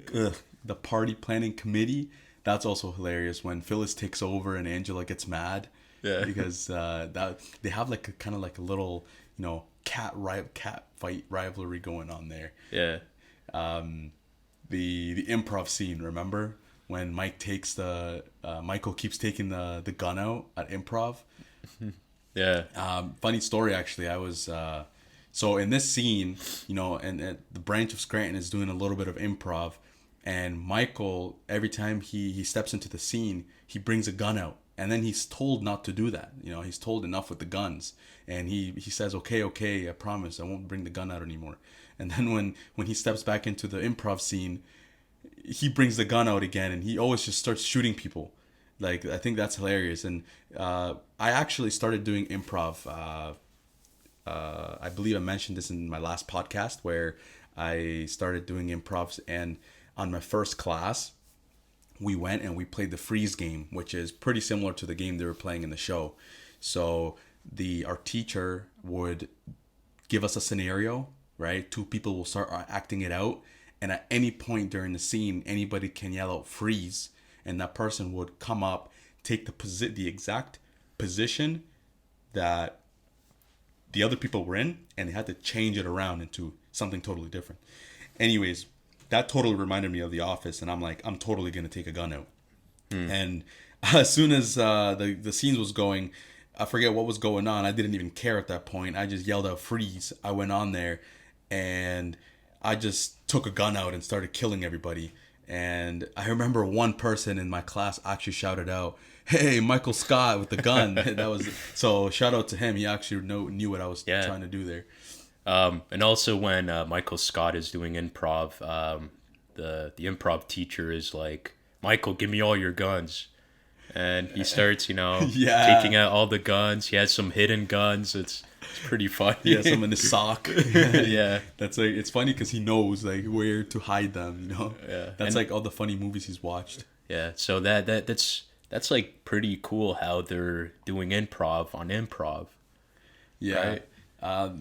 Speaker 1: The party planning committee. That's also hilarious when Phyllis takes over and Angela gets mad.
Speaker 2: Yeah.
Speaker 1: Because that they have like a little cat fight rivalry going on there.
Speaker 2: Yeah.
Speaker 1: The improv scene, remember when Michael keeps taking the gun out at improv?
Speaker 2: Yeah.
Speaker 1: Funny story, actually. I was so in this scene, and the branch of Scranton is doing a little bit of improv, and Michael, every time he steps into the scene, he brings a gun out. And then he's told not to do that. He's told enough with the guns. And he says, okay, I promise I won't bring the gun out anymore. And then when he steps back into the improv scene, he brings the gun out again. And he always just starts shooting people. Like, I think that's hilarious. And I actually started doing improv. I believe I mentioned this in my last podcast where I started doing improvs. And on my first class, we went and we played the freeze game, which is pretty similar to the game they were playing in the show. So our teacher would give us a scenario, right? Two people will start acting it out. And at any point during the scene, anybody can yell out freeze. And that person would come up, take the exact position that the other people were in, and they had to change it around into something totally different. Anyways, that totally reminded me of The Office, and I'm like, I'm totally going to take a gun out. And as soon as the scenes was going, I forget what was going on. I didn't even care at that point. I just yelled out freeze. I went on there and I just took a gun out and started killing everybody. And I remember one person in my class actually shouted out, "Hey, Michael Scott with the gun." That was so. Shout out to him. He actually knew what I was trying to do there.
Speaker 2: And also when Michael Scott is doing improv, the improv teacher is like, "Michael, give me all your guns." And he starts, taking out all the guns. He has some hidden guns. It's pretty funny.
Speaker 1: Yeah, some in his sock.
Speaker 2: Yeah,
Speaker 1: that's like, it's funny because he knows like where to hide them.
Speaker 2: Yeah,
Speaker 1: that's like all the funny movies he's watched.
Speaker 2: Yeah, so that's like pretty cool how they're doing improv on improv.
Speaker 1: Yeah. Right?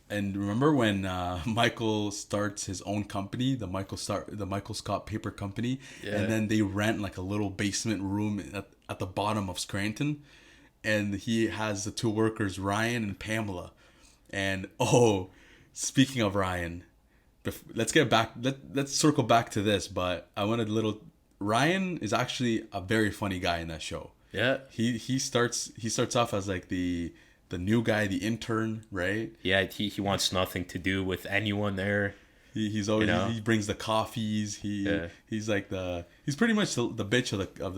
Speaker 1: And remember when Michael starts his own company, the Michael Scott Paper Company, and then they rent like a little basement room at the bottom of Scranton, and he has the two workers, Ryan and Pamela. And speaking of Ryan, let's get back. Let's circle back to this, but I wanted a little. Ryan is actually a very funny guy in that show.
Speaker 2: Yeah,
Speaker 1: he starts off as like the new guy, the intern, right?
Speaker 2: Yeah, he wants nothing to do with anyone there.
Speaker 1: He's always he brings the coffees. He's like he's pretty much the bitch of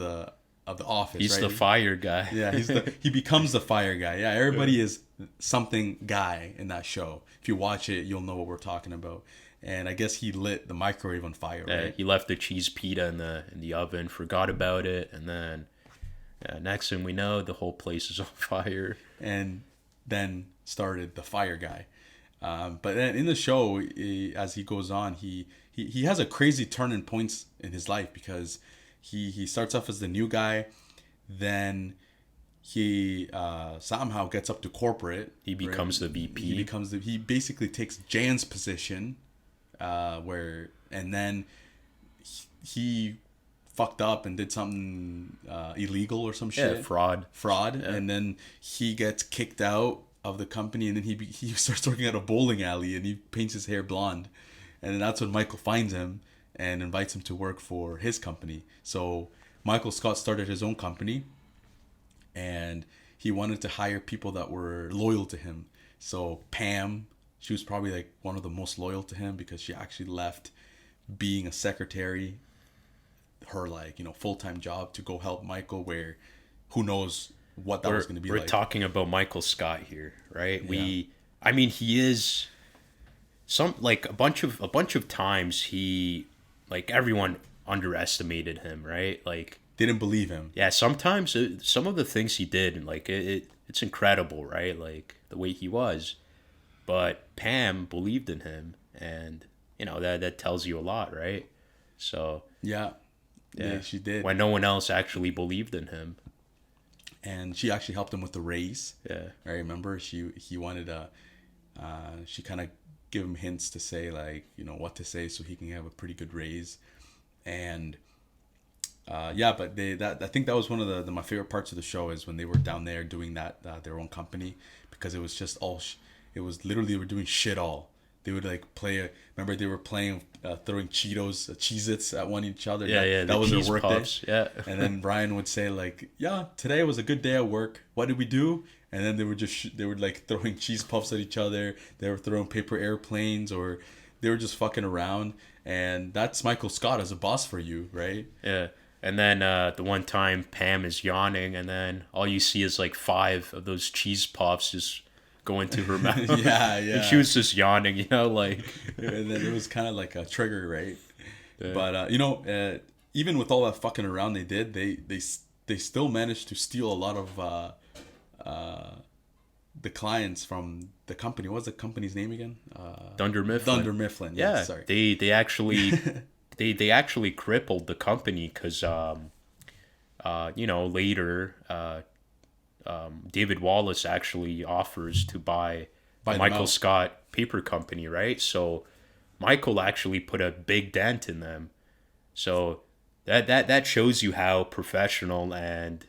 Speaker 1: the office.
Speaker 2: He's
Speaker 1: right?
Speaker 2: the fire guy.
Speaker 1: Yeah, he becomes the fire guy. Yeah, everybody is something guy in that show. If you watch it, you'll know what we're talking about. And I guess he lit the microwave on fire. Right?
Speaker 2: He left the cheese pita in the oven, forgot about it, and then next thing we know, the whole place is on fire.
Speaker 1: And then started the fire guy. But then in the show, as he goes on, he has a crazy turn in points in his life because he starts off as the new guy, then he somehow gets up to corporate.
Speaker 2: He becomes the VP.
Speaker 1: He basically takes Jan's position, and then he fucked up and did something illegal or some shit.
Speaker 2: Fraud.
Speaker 1: Yeah. And then he gets kicked out of the company, and then he starts working at a bowling alley, and he paints his hair blonde, and then that's when Michael finds him and invites him to work for his company. So Michael Scott started his own company, and he wanted to hire people that were loyal to him. So Pam, she was probably like one of the most loyal to him because she actually left being a secretary, her full-time job, to go help Michael, where who knows what that was going to be like.
Speaker 2: We're talking about Michael Scott here, right?
Speaker 1: Yeah.
Speaker 2: He is a bunch of times he, like, everyone underestimated him, right? Like,
Speaker 1: didn't believe him.
Speaker 2: Yeah, sometimes some of the things he did, like, it's incredible, right? Like the way he was. But Pam believed in him, and that tells you a lot, right? So
Speaker 1: yeah, she did.
Speaker 2: When no one else actually believed in him.
Speaker 1: And she actually helped him with the raise.
Speaker 2: Yeah.
Speaker 1: I remember he wanted she kind of give him hints to say, like, what to say so he can have a pretty good raise. And but I think that was one of my favorite parts of the show, is when they were down there doing that their own company, because it was just it was literally, they were doing shit all. They would like remember they were playing throwing Cheez-Its at each other.
Speaker 2: Yeah,
Speaker 1: that was their work
Speaker 2: puffs.
Speaker 1: day.
Speaker 2: Yeah.
Speaker 1: And then Brian would say, like, yeah, today was a good day at work. What did we do? And then they were they were like throwing cheese puffs at each other. They were throwing paper airplanes, or they were just fucking around. And that's Michael Scott as a boss for you, right?
Speaker 2: Yeah. And then the one time Pam is yawning, and then all you see is like 5 of those cheese puffs just go into her mouth.
Speaker 1: Yeah.
Speaker 2: And she was just yawning, like.
Speaker 1: And then it was kind of like a trigger, right? Yeah. But even with all that fucking around they did, they still managed to steal a lot of the clients from the company. What's the company's name again?
Speaker 2: Dunder Mifflin.
Speaker 1: Dunder Mifflin.
Speaker 2: Yeah.
Speaker 1: Sorry.
Speaker 2: They actually they actually crippled the company because later. David Wallace actually offers to buy the Michael Scott Paper Company, right? So Michael actually put a big dent in them. So that shows you how professional and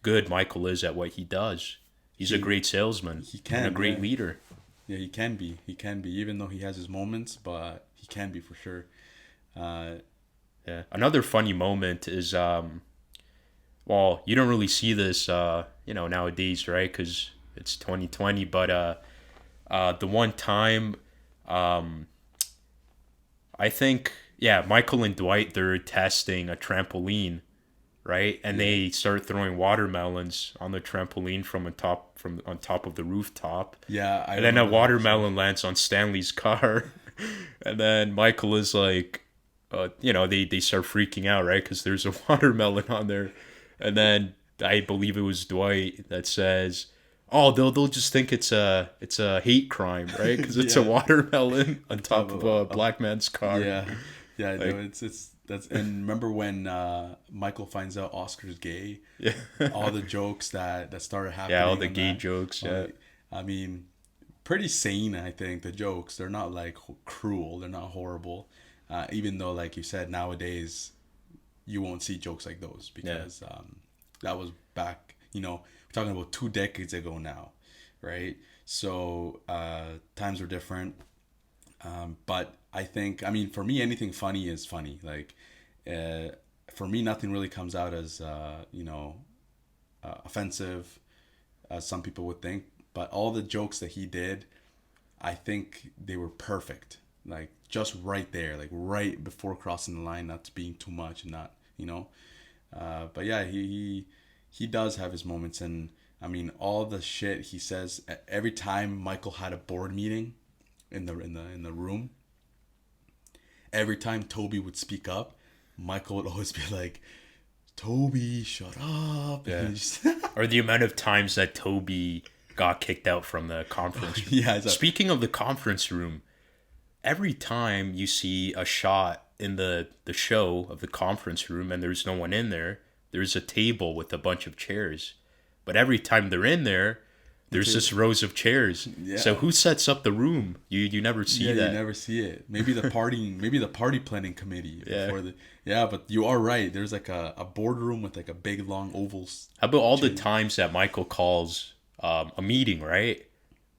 Speaker 2: good Michael is at what he does. He's a great salesman. And a great leader.
Speaker 1: Yeah, he can be. Even though he has his moments, but he can be for sure.
Speaker 2: Yeah. Another funny moment is well, you don't really see this, nowadays, right? Because it's 2020. But the one time, um, I think, yeah, Michael and Dwight, they're testing a trampoline, right? And
Speaker 1: Yeah.
Speaker 2: they start throwing watermelons on the trampoline from on top of the rooftop.
Speaker 1: Yeah, I
Speaker 2: And then a
Speaker 1: remember that episode.
Speaker 2: watermelon lands on Stanley's car. And then Michael is like, they start freaking out, right? Because there's a watermelon on there. And then I believe it was Dwight that says, "Oh, they'll just think it's a hate crime, right? Because it's a
Speaker 1: Yeah.
Speaker 2: watermelon on
Speaker 1: Top
Speaker 2: top
Speaker 1: of
Speaker 2: of a black man's car."
Speaker 1: yeah, yeah. No,
Speaker 2: Like,
Speaker 1: it's that's and remember when Michael finds out Oscar's gay,
Speaker 2: yeah,
Speaker 1: all the jokes that started
Speaker 2: yeah, all
Speaker 1: happening
Speaker 2: the
Speaker 1: on
Speaker 2: gay
Speaker 1: that.
Speaker 2: jokes,
Speaker 1: All
Speaker 2: yeah,
Speaker 1: the- I mean, pretty sane. I think the jokes they're not like cruel. They're not horrible. Even though, like you said, nowadays you won't see jokes like those
Speaker 2: yeah,
Speaker 1: because that was back. We're talking about 2 decades ago now, right? So times were different. But I think, I mean, for me, anything funny is funny. Like, uh, for me, nothing really comes out as, offensive, as some people would think. But all the jokes that he did, I think they were perfect. Like, just right there, like right before crossing the line, not being too much and not, but yeah, he does have his moments. And I mean, all the shit he says every time Michael had a board meeting in the room, every time Toby would speak up, Michael would always be like, "Toby, shut up."
Speaker 2: yeah.
Speaker 1: And he just
Speaker 2: Or the amount of times that Toby got kicked out from the conference room.
Speaker 1: yeah,
Speaker 2: Speaking of the conference room, every time you see a shot in the show of the conference room and there's no one in there, there's a table with a bunch of chairs. But every time they're in there, there's just rows of chairs.
Speaker 1: yeah.
Speaker 2: So who sets up the room? You never see
Speaker 1: Yeah,
Speaker 2: that.
Speaker 1: you never see it. Maybe the party planning committee
Speaker 2: Yeah.
Speaker 1: before the yeah, but you are right. There's like a boardroom with like a big long ovals.
Speaker 2: How about all the times that Michael calls a meeting, right?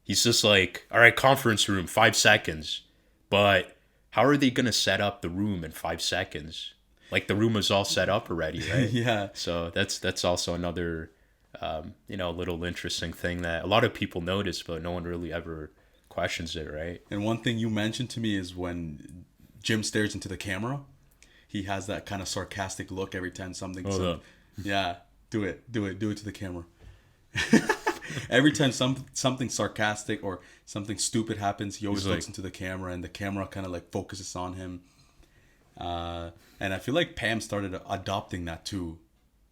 Speaker 2: He's just like, all right, conference room, 5 seconds. But how are they going to set up the room in 5 seconds? Like the room is all set up already, right?
Speaker 1: Yeah.
Speaker 2: So that's also another, little interesting thing that a lot of people notice, but no one really ever questions it, right?
Speaker 1: And one thing you mentioned to me is when Jim stares into the camera, he has that kind of sarcastic look every time
Speaker 2: Hold up.
Speaker 1: yeah, do it to the camera. Every time something sarcastic or something stupid happens, he always
Speaker 2: He's
Speaker 1: looks
Speaker 2: like-
Speaker 1: into the camera, and the camera kind of like focuses on him. And I feel like Pam started adopting that too.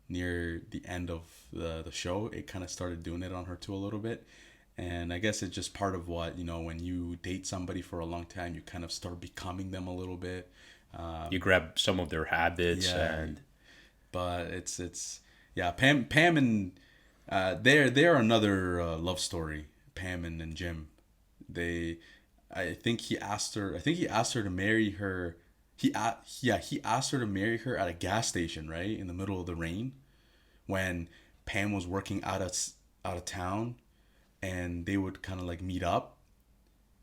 Speaker 1: Near the end of the show, it kind of started doing it on her too a little bit. And I guess it's just part of what, when you date somebody for a long time, you kind of start becoming them a little bit.
Speaker 2: You grab some of their habits
Speaker 1: Yeah.
Speaker 2: and
Speaker 1: But it's yeah, Pam and they're another love story. Pam and Jim. They I think he asked her to marry her. He asked her to marry her at a gas station, right? In the middle of the rain when Pam was working out of town, and they would kind of like meet up,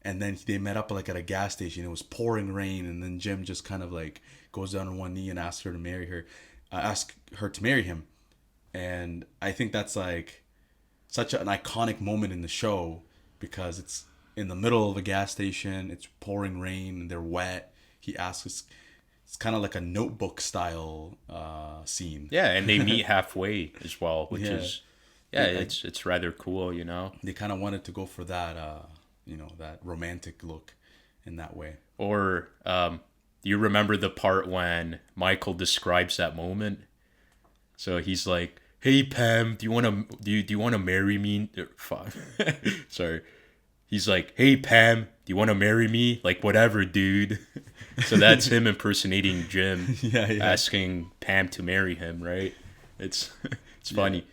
Speaker 1: and then they met up like at a gas station. It was pouring rain, and then Jim just kind of like goes down on one knee and asks her to marry her, ask her to marry him. And I think that's like such an iconic moment in the show because it's in the middle of a gas station, it's pouring rain, and they're wet. He asks, it's kind of like a Notebook style scene.
Speaker 2: yeah, and they meet halfway as well, which
Speaker 1: Yeah.
Speaker 2: is it's rather cool,
Speaker 1: They kind of wanted to go for that, that romantic look in that way.
Speaker 2: Or do you remember the part when Michael describes that moment? So he's like, "Hey Pam, do you want to marry me?" Fuck. Sorry. He's like, "Hey Pam, do you want to marry me? Like whatever, dude." So that's him impersonating Jim,
Speaker 1: Yeah.
Speaker 2: asking Pam to marry him, right? It's it's funny.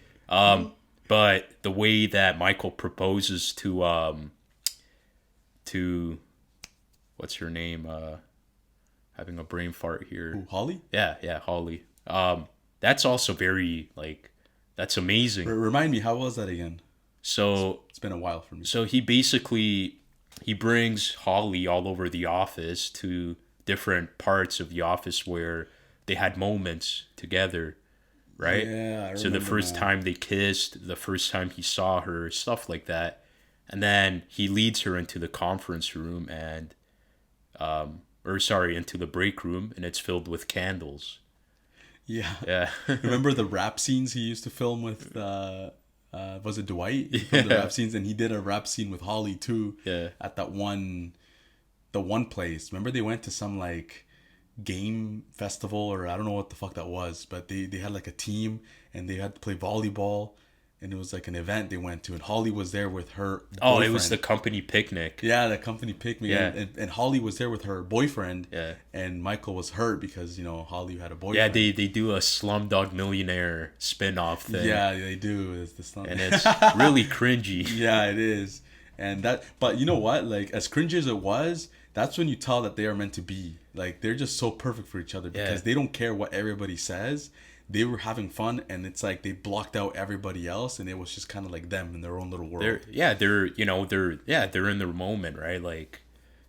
Speaker 2: But the way that Michael proposes to what's her name? Having a brain fart here.
Speaker 1: Who, Holly?
Speaker 2: Yeah, Holly. That's also very like that's amazing.
Speaker 1: Remind me, how was that again?
Speaker 2: So
Speaker 1: It's been a while for me.
Speaker 2: so he brings Holly all over the office to different parts of the office where they had moments together. right?
Speaker 1: Yeah, I
Speaker 2: So the
Speaker 1: remember
Speaker 2: first
Speaker 1: now.
Speaker 2: time they kissed, the first time he saw her, stuff like that. And then he leads her into the conference room and or sorry, into the break room, and it's filled with candles.
Speaker 1: Yeah.
Speaker 2: Yeah.
Speaker 1: Remember the rap scenes he used to film with was it Dwight? He filmed the
Speaker 2: Yeah.
Speaker 1: rap scenes, and he did a rap scene with Holly too.
Speaker 2: Yeah.
Speaker 1: At the one place. Remember they went to some like game festival, or I don't know what the fuck that was, but they had like a team and they had to play volleyball, and it was like an event they went to, and Holly was there with her
Speaker 2: Oh,
Speaker 1: boyfriend.
Speaker 2: it was the company picnic.
Speaker 1: Yeah, the company picked me.
Speaker 2: Yeah.
Speaker 1: And Holly was there with her boyfriend.
Speaker 2: Yeah.
Speaker 1: And Michael was hurt because, Holly had a
Speaker 2: Yeah,
Speaker 1: boyfriend.
Speaker 2: they do a Slumdog Millionaire spin-off thing.
Speaker 1: Yeah, they do. It's the slum.
Speaker 2: And it's really cringy.
Speaker 1: Yeah, it is. But you know what? Like, as cringy as it was, that's when you tell that they are meant to be. Like, they're just so perfect for each other because they don't care what everybody says. They were having fun, and it's like they blocked out everybody else, and it was just kind of like them in their own little world.
Speaker 2: They're in their moment, right? Like,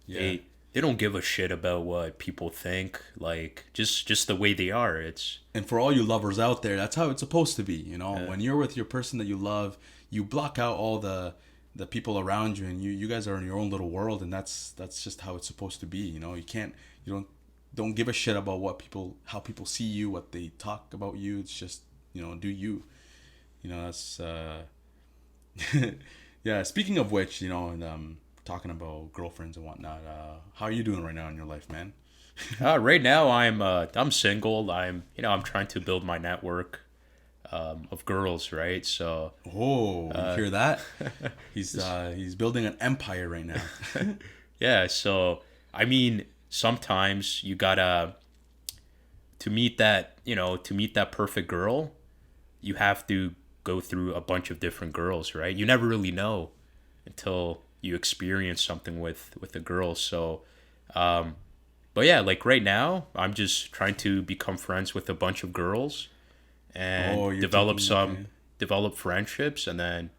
Speaker 2: they don't give a shit about what people think. Like, just the way they are. It's
Speaker 1: And for all you lovers out there, that's how it's supposed to be. When you're with your person that you love, you block out all the people around you, and you guys are in your own little world, and that's just how it's supposed to be. You don't give a shit about how people see you, what they talk about you. It's just, do you. That's yeah. Speaking of which, and talking about girlfriends and whatnot, how are you doing right now in your life, man?
Speaker 2: right now I'm single. I'm trying to build my network of girls, right? So
Speaker 1: Oh, you hear that? He's building an empire right now.
Speaker 2: yeah. So I mean, sometimes you gotta to meet that perfect girl, you have to go through a bunch of different girls, right? You never really know until you experience something with a girl. So but yeah, like right now I'm just trying to become friends with a bunch of girls and develop friendships, and then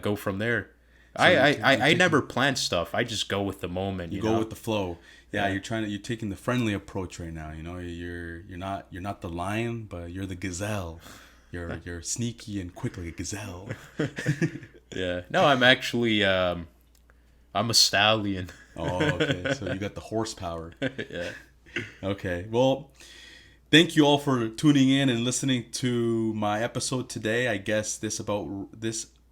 Speaker 2: go from there.
Speaker 1: So
Speaker 2: I never plan stuff. I just go with the moment.
Speaker 1: You go with the flow. Yeah, you're taking the friendly approach right now. You're not the lion, but you're the gazelle. You're sneaky and quick like a gazelle.
Speaker 2: Yeah. No, I'm actually I'm a stallion.
Speaker 1: Oh, okay. So you got the horsepower.
Speaker 2: Yeah.
Speaker 1: Okay. Well, thank you all for tuning in and listening to my episode today. I guess this about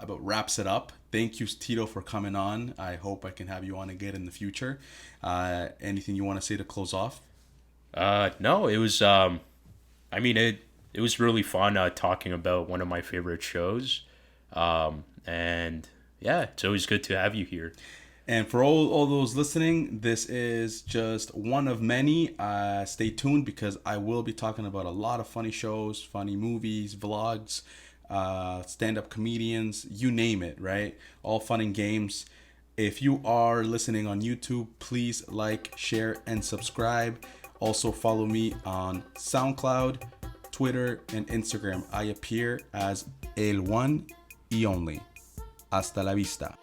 Speaker 1: wraps it up. Thank you, Tito, for coming on. I hope I can have you on again in the future. Anything you want to say to close off?
Speaker 2: No, it was it was really fun talking about one of my favorite shows. And yeah, it's always good to have you here.
Speaker 1: And for all those listening, this is just one of many. Stay tuned because I will be talking about a lot of funny shows, funny movies, vlogs, stand-up comedians, you name it, right? All fun and games. If you are listening on YouTube, please like, share, and subscribe. Also follow me on SoundCloud, Twitter, and Instagram. I appear as El One y Only. Hasta la vista.